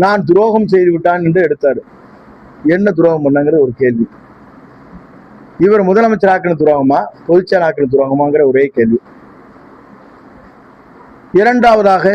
நான் துரோகம் செய்து விட்டான் என்று எடுத்தார். என்ன துரோகம் பண்ணாங்கிற ஒரு கேள்வி. இவர் முதலமைச்சர் ஆக்கின துரோகமா, பொதுச்செயலாளர் ஆக்கின துரோகமாங்கிற ஒரே கேள்வி. இரண்டாவதாக,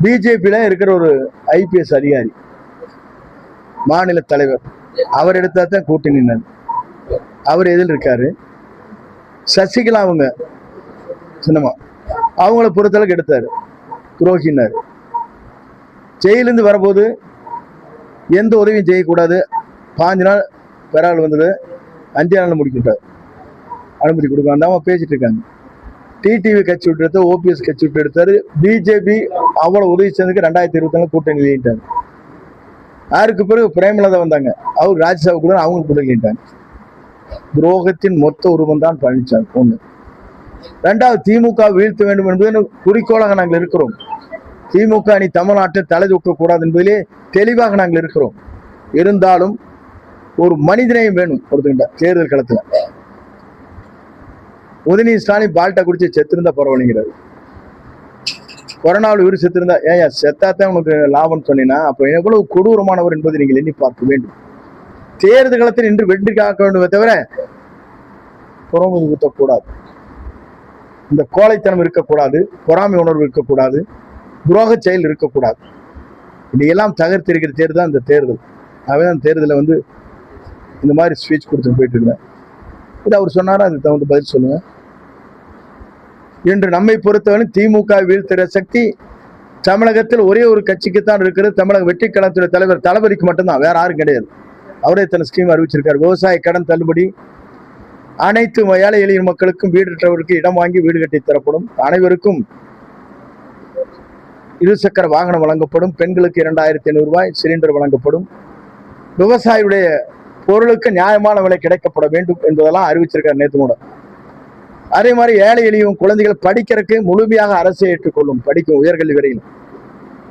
பிஜேபியில இருக்கிற ஒரு IPS அதிகாரி, மாநில தலைவர், அவர் எடுத்தா தான் கூட்டணி. அவர் எதில் இருக்காரு. சசிகலா அவங்க சின்னமா, அவங்கள பொறுத்தளவுக்கு எடுத்தாரு, துரோகினார். ஜெயிலிருந்து வரும்போது எந்த உதவியும் செய்யக்கூடாது, 5 நாள் பெறால் வந்தது, 5 நாள் முடிக்கிட்டார், அனுமதி கொடுக்க அந்த பேசிட்டு இருக்காங்க. டிடிவி கட்சி விட்டு எடுத்தார், OPS கட்சி விட்டு எடுத்தாரு. பிஜேபி அவ்வளவு உதவி செஞ்சதுக்கு 2024 கூட்டணி இல்லைன்ட்டாங்க. யாருக்கு பிறகு பிரேமலதா வந்தாங்க, அவர் ராஜ்யசபா கூட அவங்க கூட இல்லைன்ட்டாங்க. துரோகத்தின் மொத்த உருவம் தான் பழனிசாமி. ஒண்ணு. இரண்டாவது, திமுக வீழ்த்த வேண்டும் என்பது குறிக்கோளாக நாங்கள் இருக்கிறோம். திமுக அணி தமிழ்நாட்டில் தலை தூக்க கூடாது என்பதிலே தெளிவாக நாங்கள் இருக்கிறோம். இருந்தாலும் ஒரு மனிதனையும் வேணும் ஒருத்தங்கிட்ட. தேர்தல் களத்துல உதயநிதி ஸ்டாலின் பால்ட்டா குடிச்சு செத்திருந்தா பரவாயில்லைங்கிறாரு. கொரோனாவில் இவர் செத்திருந்தா, ஏன் செத்தாத்தான் உனக்கு லாபம் சொன்னீங்கன்னா அப்ப எவ்வளவு கொடூரமானவர் என்பதை நீங்கள் எண்ணி பார்க்க வேண்டும். தேர்தல் களத்தில் இன்று வெற்றி காக்க வேண்டுமே தவிர புறமுது குத்தக்கூடாது, இந்த கோழைத்தனம் இருக்கக்கூடாது, பொறாமை உணர்வு இருக்கக்கூடாது, துரோக செயல் இருக்கக்கூடாது. இதையெல்லாம் தகர்த்திருக்கிற தேர்தல் தான் இந்த தேர்தல். அவன் தேர்தலில் இந்த மாதிரி ஸ்பீச் கொடுத்துட்டு போயிட்டு இருக்கிறேன். இது அவர் சொன்னாரா, அது தகுந்த பதில் சொல்லுங்க. இன்று நம்மை பொறுத்தவரை திமுக வீழ்த்துற சக்தி தமிழகத்தில் ஒரே ஒரு கட்சிக்குத்தான் இருக்கிறது. தமிழக வெற்றி கழகத்துடைய தலைவர் தளபதிக்கு மட்டும்தான், வேற யாரும் கிடையாது. அவரே தன் ஸ்கீம் அறிவிச்சிருக்காரு. விவசாய கடன் தள்ளுபடி, அனைத்து ஏழை எளிய மக்களுக்கும், வீடற்றவருக்கு இடம் வாங்கி வீடு கட்டி தரப்படும், அனைவருக்கும் இருசக்கர வாகனம் வழங்கப்படும், பெண்களுக்கு 2500 ரூபாய் சிலிண்டர் வழங்கப்படும், விவசாயியுடைய பொருளுக்கு நியாயமான விலை கிடைக்கப்பட வேண்டும் என்பதெல்லாம் அறிவிச்சிருக்காரு நேற்று கூட. அதே மாதிரி ஏழை எளிய குழந்தைகள் படிக்கிறதுக்கு முழுமையாக அரசை ஏற்றுக்கொள்ளும், படிக்கும் உயர்கல்வி வரையில்.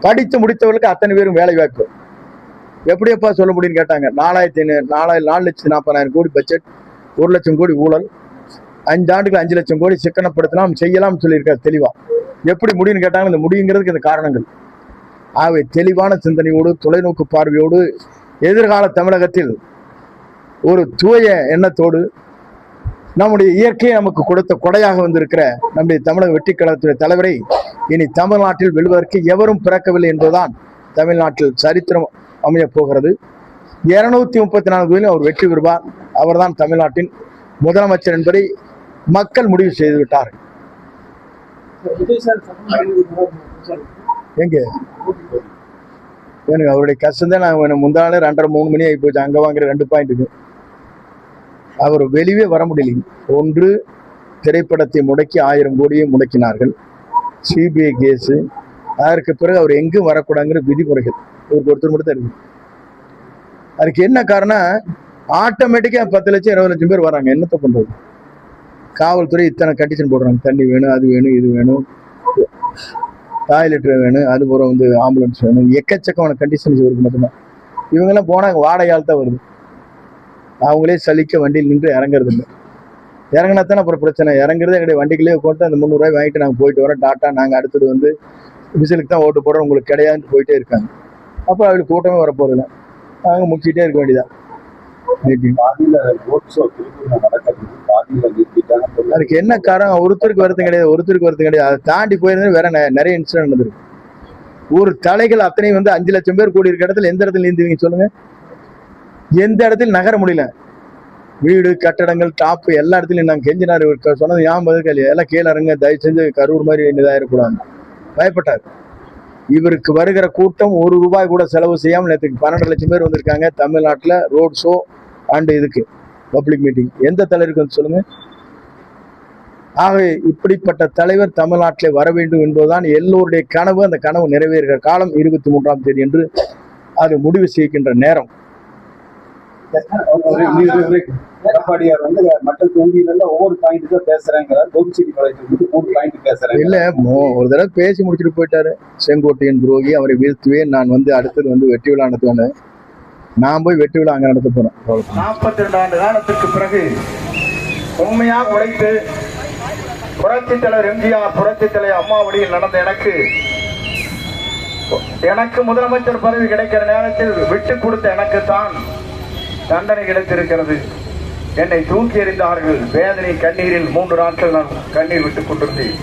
படித்து முடித்தவர்களுக்கு அத்தனை பேரும் வேலை வாய்ப்பு. எப்படியப்பா சொல்ல முடியும்னு கேட்டாங்க. 4,40,000 கோடி பட்ஜெட், 1 லட்சம் கோடி ஊழல், 5 ஆண்டுகள் 5 லட்சம் கோடி சிக்கனப்படுத்தலாம் செய்யலாம் சொல்லியிருக்காரு தெளிவா. எப்படி முடியும்னு கேட்டாங்க. இந்த முடியுங்கிறதுக்கு இந்த காரணங்கள். ஆகவே தெளிவான சிந்தனையோடு, தொலைநோக்கு பார்வையோடு, எதிர்கால தமிழகத்தில் ஒரு தூய எண்ணத்தோடு, நம்முடைய இயற்கையை நமக்கு கொடுத்த கொடையாக வந்திருக்கிற நம்முடைய தமிழக வெற்றி கழகத்துடைய தலைவரை இனி தமிழ்நாட்டில் வெல்வதற்கு எவரும் பிறக்கவில்லை என்பதுதான் தமிழ்நாட்டில் சரித்திரம் அமைய போகிறது. 234 அவர் வெற்றி பெறுவார். அவர்தான் தமிழ்நாட்டின் முதலமைச்சர் என்பதை மக்கள் முடிவு செய்து விட்டார்கள். எங்க எனக்கு அவருடைய கஷ்டம் தான். நான் முந்தாலே 2:30-3 மணி ஆகி போச்சு. அங்க வாங்குற 2 பாயிண்ட்டுக்கு அவர் வெளியே வர முடியல. ஒன்று, திரைப்படத்தை முடக்கி 1000 கோடியை முடக்கினார்கள், CBI கேஸு. அதற்கு பிறகு அவர் எங்கும் வரக்கூடாதுங்கிற விதிமுறைகள் ஒருத்தர் மட்டும் தான் இருக்கு. அதுக்கு என்ன காரணம்? ஆட்டோமேட்டிக்கா 10 லட்சம் 20 லட்சம் பேர் வராங்க. என்னத்தை பண்றது? காவல்துறை இத்தனை கண்டிஷன் போடுறாங்க. தண்ணி வேணும், அது வேணும், இது வேணும், டாய்லெட் வேணும், அது போற ஆம்புலன்ஸ் வேணும், எக்கச்சக்கமான கண்டிஷன்ஸ் இருக்கு மட்டும்தான். இவங்கெல்லாம் போனாங்க வாடகையால் தான் வருது. அவங்களே சலிக்க வண்டியில் நின்று இறங்குறது இல்லை. இறங்கினா தானே அப்புறம் பிரச்சனை. இறங்குறதே கிடையாது. வண்டிகளே போட்டு அந்த 300 ரூபாய் வாங்கிட்டு நாங்கள் போயிட்டு வரோம், டாட்டா, நாங்கள் அடுத்தது விசிலுக்கு தான் ஓட்டு போடுறோம், உங்களுக்கு கிடையாதுன்னு போயிட்டே இருக்காங்க. அப்போ அவங்களுக்கு கூட்டமே வரப்போறதில்லை. நாங்கள் முடிச்சுட்டே இருக்க வேண்டியதான். அதுக்கு என்ன காரணம்? ஒருத்தருக்கு வருத்தம் கிடையாது. அதை தாண்டி போயிருந்தா வேற நிறைய இன்சிடென்ட் நடந்திருக்கு. ஒரு தலைகள் அத்தனையும் 5 லட்சம் பேர் கூடி இருக்க இடத்துல எந்த இடத்துல நீந்துவீங்க சொல்லுங்க? எந்த இடத்துல நகர முடியல. வீடு, கட்டடங்கள், டாப்பு எல்லா இடத்துலையும் நாங்கள் கெஞ்சினார். சொன்னது ஞாபகம் இல்லையா? எல்லாம் கீழே இறங்க, தயவு செஞ்சு கரூர் மாதிரி இதாயிடக்கூடாது பயப்பட்டார். இவருக்கு வருகிற கூட்டம் 1 ரூபாய் கூட செலவு செய்யாமல் நேற்றுக்கு 12 லட்சம் பேர் வந்திருக்காங்க தமிழ்நாட்டில். ரோட் ஷோ அண்ட் இதுக்கு பப்ளிக் மீட்டிங். எந்த தலைவருக்கு சொல்லுங்க? ஆகவே இப்படிப்பட்ட தலைவர் தமிழ்நாட்டிலே வர வேண்டும் என்பதுதான் எல்லோருடைய கனவு. அந்த கனவு நிறைவேறுகிற காலம் 23ஆம் தேதி என்று அது முடிவு செய்கின்ற நேரம். எடப்பாடியார் மற்ற தொகுதியில ஒவ்வொரு பாயிண்ட் பேசுறேங்கிறார். கோபிச்செட்டி பாளையத்துக்கு 3 பாயிண்ட் பேசுறேன். இல்ல, ஒரு தடவை பேசி முடிச்சுட்டு போயிட்டாரு. செங்கோட்டையன் துரோகி, அவரை வீழ்த்துவேன், நான் அடுத்தது வெற்றி விழா நடத்துவேன்னு. நான் போய் வெற்றி விழா அங்க நடத்த போறேன். 42 ஆண்டு காலத்திற்கு பிறகு உண்மையாக உழைத்து புரட்சித் தலைவர் எம்ஜிஆர், புரட்சித் தலைவர் அம்மா வழியில் நடந்த எனக்கு எனக்கு முதலமைச்சர் பதவி கிடைக்கிற நேரத்தில் விட்டு கொடுத்த எனக்கு தான் தண்டனை கிடைத்திருக்கிறது. என்னை தூக்கி எறிந்தார்கள். வேதனை கண்ணீரில் 3 நாட்கள் நான் கண்ணீர் விட்டுக் கொண்டிருந்தேன்.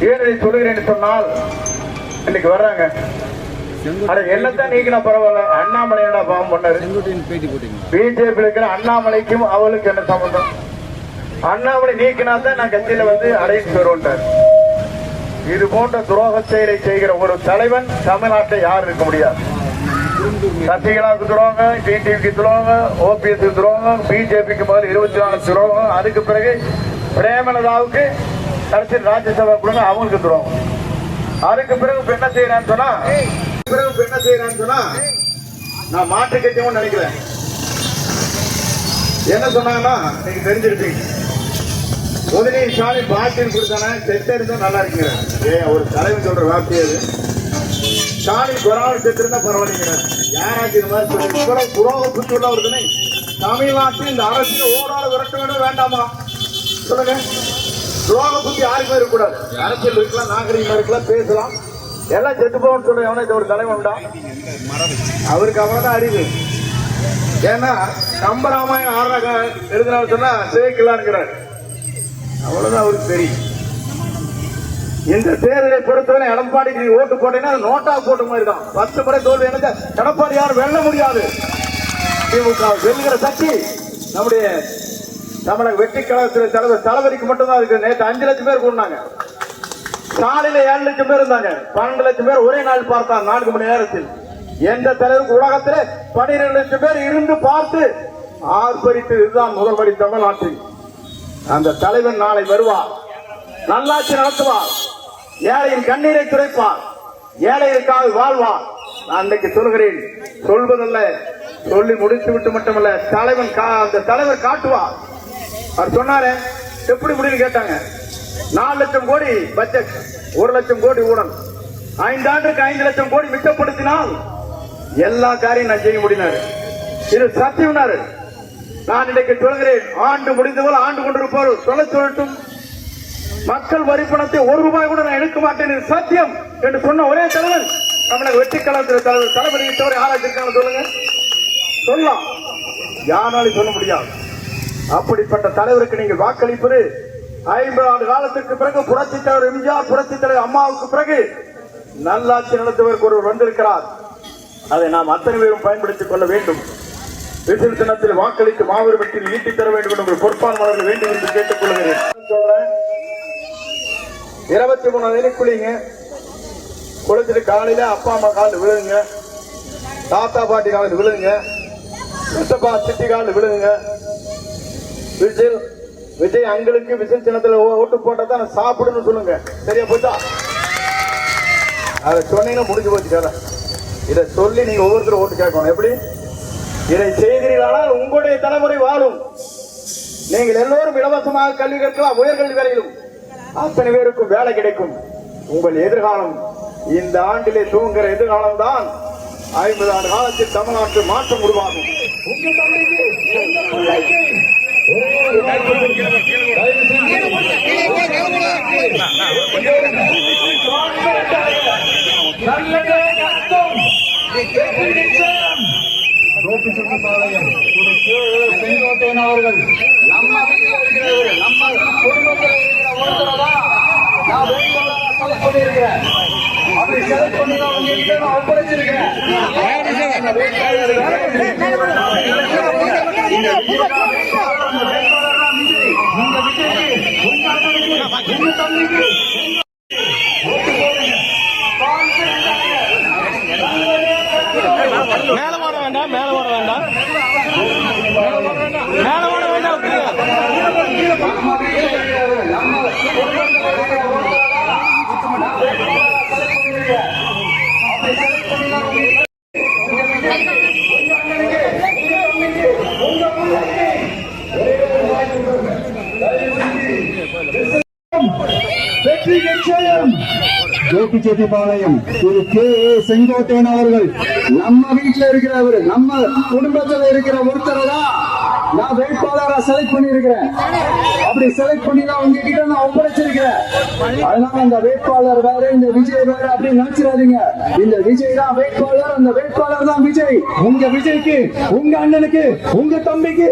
ஏன் சொல்லுகிறேன் சொன்னால், இன்னைக்கு வர்றாங்க, அட என்னத்தான் நீக்கினா பரவாயில்ல, அண்ணாமலையோட பாவம் பண்ணாரு. பிஜேபி இருக்கிற அண்ணாமலைக்கும் அவளுக்கு என்ன சம்பந்தம்? அண்ணாமலை நீக்கினா தான் நான் கட்சியில வந்து அடைந்து வருவார். இது போன்ற துரோக செயலை செய்கிற ஒரு தலைவன் தமிழ்நாட்டை யாரும் இருக்க முடியாது. சசிகலாவுக்கு துரோகம், டிடிவிக்கு துரோகம், ஓபிஎஸ்க்கு துரோகம், பிஜேபிக்கு முதல் 24 துரோகம், அதுக்கு பிறகு பிரேமலதாவுக்கு கடைசி ராஜ்யசபா கொடுங்க, அவங்களுக்கு துரோகம். அதுக்கு பிறகு என்ன செய்யறான்னு சொன்னா நான் மாற்று கட்சியும் நினைக்கிறேன். என்ன சொன்னாங்கன்னா நீங்க தெரிஞ்சிருப்பீங்க. உதயநிதி ஸ்டாலின் பாட்டில் கொடுத்தானே செத்து இருந்தா நல்லா இருக்குங்க. ஒரு தலைவர் சொல்ற வார்த்தை அது. ஸ்டாலின் கொரோனா செத்து இருந்தா பரவாயில்லைங்க. யாராச்சும் இந்த மாதிரி சொல்லி துரோக புத்தி உள்ள ஒருத்தனை தமிழ்நாட்டில் இந்த அரசியல் ஓடாத விரட்ட வேண்டும் வேண்டாமா சொல்லுங்க. துரோக புத்தி யாருக்குமே இருக்கக்கூடாது. அரசியல் இருக்கலாம், நாகரிகமா இருக்கலாம், பேசலாம், எல்லாம் செத்து போகணும்னு சொல்ற எவனே ஒரு தலைவன்டா அவருக்கு அவ்வளவுதான் அறிவு. ஏன்னா கம்பராமாயணம் ஆறாக எழுதினாலும் சொன்னா சிறைக்கலாம்ங்கிறார். அவ்வளவுதான் அவருக்கு தெரியும். இந்த தேர்தலை பொறுத்தவரை எடப்பாடிக்கு நீ ஓட்டு போட்டீங்கன்னா நோட்டா போட்ட மாதிரி தான். 10 முறை தோல்வி எனக்கு எடப்பாடி யாரும் வெல்ல முடியாது. திமுக வெல்கிற சக்தி நம்முடைய தமிழக வெற்றி கழகத்தில் தலைவர் தளபதிக்கு மட்டும்தான் இருக்கு. நேற்று 5 லட்சம் பேர் கூடினாங்க. காலையில 7 லட்சம் பேர் இருந்தாங்க. 12 லட்சம் பேர் ஒரே நாள் பார்த்தாங்க 4 மணி நேரத்தில். எந்த தலைவருக்கு உலகத்தில் 12 லட்சம் பேர் இருந்து பார்த்து ஆர்ப்பரித்து இதுதான் முதல் படி தமிழ்நாட்டில். அந்த தலைவன் நாளை வருவார், நல்லாட்சி நடத்துவார், ஏழையின் கண்ணீரை துடைப்பார், ஏழைகளுக்காக வாழ்வார். நான் அன்றைக்கு சொல்கிறேன், சொல்வதல்ல சொல்லி முடித்து விட்டு மட்டுமல்ல, தலைவன் அந்த தலைவர் காட்டுவார். அவர் சொன்னாரு எப்படி முடின்னு கேட்டாங்க. 4 லட்சம் கோடி பட்ஜெட், 1 லட்சம் கோடி ஊழல், 5 ஆண்டுக்கு 5 லட்சம் கோடி மிச்சப்படுத்தினால் எல்லா காரியம் நான் செய்ய முடியினாரு. இது சத்தியம்னாரு. நான் இன்றைக்கு சொல்கிறேன், ஆண்டு முடிந்தவள் ஆண்டு கொண்டிருப்போர் சொல்ல சொல்லட்டும், மக்கள் வரி பணத்தை 1 ரூபாய் கூட நான் எடுக்க மாட்டேன், இது சத்தியம் என்று சொன்ன ஒரே தலைவர் தமிழக வெற்றி கழகத்தில் தலைவர் தளபதி தவிர ஆராய்ச்சிருக்காங்க. சொல்லுங்க, சொல்லலாம், யாராலும் சொல்ல முடியாது. அப்படிப்பட்ட தலைவருக்கு நீங்கள் வாக்களிப்பது 50 ஆண்டு காலத்திற்கு பிறகு புரட்சி தலைவர் எம்ஜிஆர், புரட்சி தலைவர் அம்மாவுக்கு பிறகு நல்லாட்சி நடத்துவதற்கு ஒருவர் வந்திருக்கிறார். அதை நாம் அத்தனை பேரும் பயன்படுத்திக் கொள்ள வேண்டும். விசில் தினத்தில் வாக்களித்து மாபெரும் வெற்றியில் ஈட்டித் தர வேண்டும் என்று பொறுப்பாளர்கள் வேண்டும் என்று கேட்டுக் கொள்கிறேன். 23 தேதி குளிங்க, குளிச்சுட்டு காலையில அப்பா அம்மா காலில் விழுதுங்க, தாத்தா பாட்டி காலில் விழுதுங்க, சித்தப்பா சித்தி காலில் விழுதுங்க. விஜய் அங்களுக்கு விசில் சின்னத்தில் ஓட்டு போட்டா தான் சாப்பிடுன்னு சொல்லுங்க. சரியா போச்சா? அதை சொன்னீங்கன்னா முடிஞ்சு போச்சு கதை. இதை சொல்லி நீங்க ஒவ்வொருத்தரும் ஓட்டு கேட்கணும். எப்படி இதை செய்கிறீர்களானால் உங்களுடைய தலைமுறை வாழும். நீங்கள் எல்லோரும் இலவசமாக கல்வி கற்கலாம், உயர்கல்வி வரையிலும் அத்தனை பேருக்கும் வேலை கிடைக்கும். உங்கள் எதிர்காலம் இந்த ஆண்டிலே தூங்குகிற எதிர்காலம் தான் 50 ஆண்டு காலத்தில் தமிழ்நாட்டில் மாற்றம் உருவாகும். செங்கோட்டையன் அவர்கள் நம்ம வீட்டில் நம்ம குடும்பத்தில் இருக்கிற ஒருத்தரதா நான் செலக்ட் பண்ணியிருக்கிறேன். அப்படி செலக்ட் பண்ணி நான் உங்ககிட்ட நான் ஒப்படைச்சிருக்கிறேன். மேல ஓட வேண்டாம், மேல ஓட வேண்டாம், மேல ஓட வேண்டாம். வெற்றி நிச்சயம். ஜோதிச்செட்டிப்பாளையம் திரு கே.ஏ. செங்கோட்டையன் அவர்கள் நம்ம வீட்டில் இருக்கிறவர், நம்ம குடும்பத்தில் இருக்கிற ஒருத்தர் தான் நான் வேட்பாளரை செலக்ட் பண்ணிருக்கிறேன். அப்படி செலக்ட் பண்ணி தான் உங்ககிட்ட நான் ஒப்படைச்சிருக்கிறேன். அதனால அந்த வேட்பாளர் வேற, இந்த விஜய் வேற அப்படின்னு நினைச்சிடாதீங்க. இந்த விஜய் தான் வேட்பாளர், அந்த வேட்பாளர் தான் விஜய். உங்க விஜய்க்கு, உங்க அண்ணனுக்கு, உங்க தம்பிக்கு